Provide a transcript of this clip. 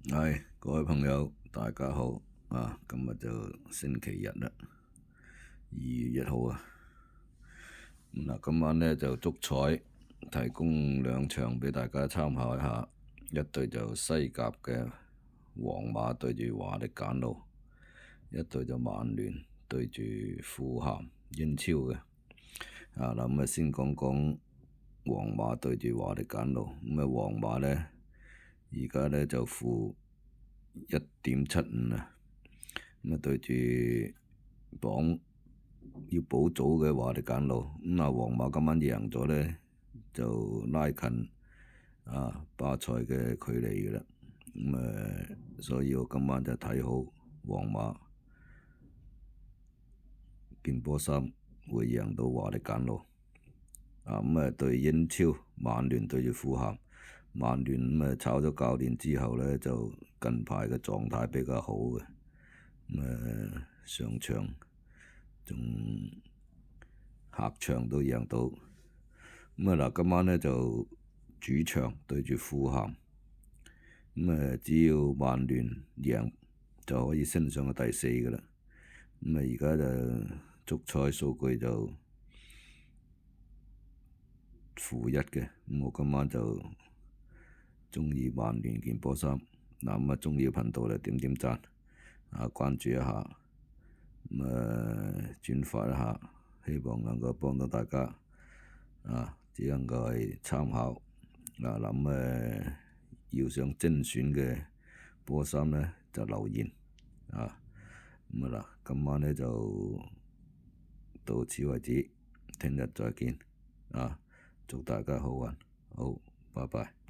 係各位朋友，大家好啊！今日就星期日啦，2月1號啊。嗱，今晚呢就足彩提供兩場畀大家參考一下，一隊就西甲嘅皇馬對住華力簡奴，一隊就曼聯對住富咸英超嘅。咁啊先講講皇馬對住華力簡奴，咁啊皇馬呢，而家呢就負1.75啊，咁啊對住榜要保組嘅華力簡奴，咁啊皇馬今晚贏咗呢，就拉近巴塞嘅距離嘅啦，所以我今晚就睇好皇馬件波衫會贏到華力簡奴。對英超曼聯對住富咸，曼聯炒咗教練之後呢，就近排嘅狀態比較好嘅，上場仲客場都贏到。今晚呢就主場對住富咸，只要曼聯贏就可以升上去第4嘅啦。而家就足彩數據就-1嘅，我今晚就鍾意曼聯件波衫。鍾意嘅頻道就點讚，關注一下，轉發一下，希望能夠幫到大家。只能夠係參考。要想精選嘅波衫呢，就留言。今晚呢就到此為止，聽日再見。祝大家好運，好，拜拜。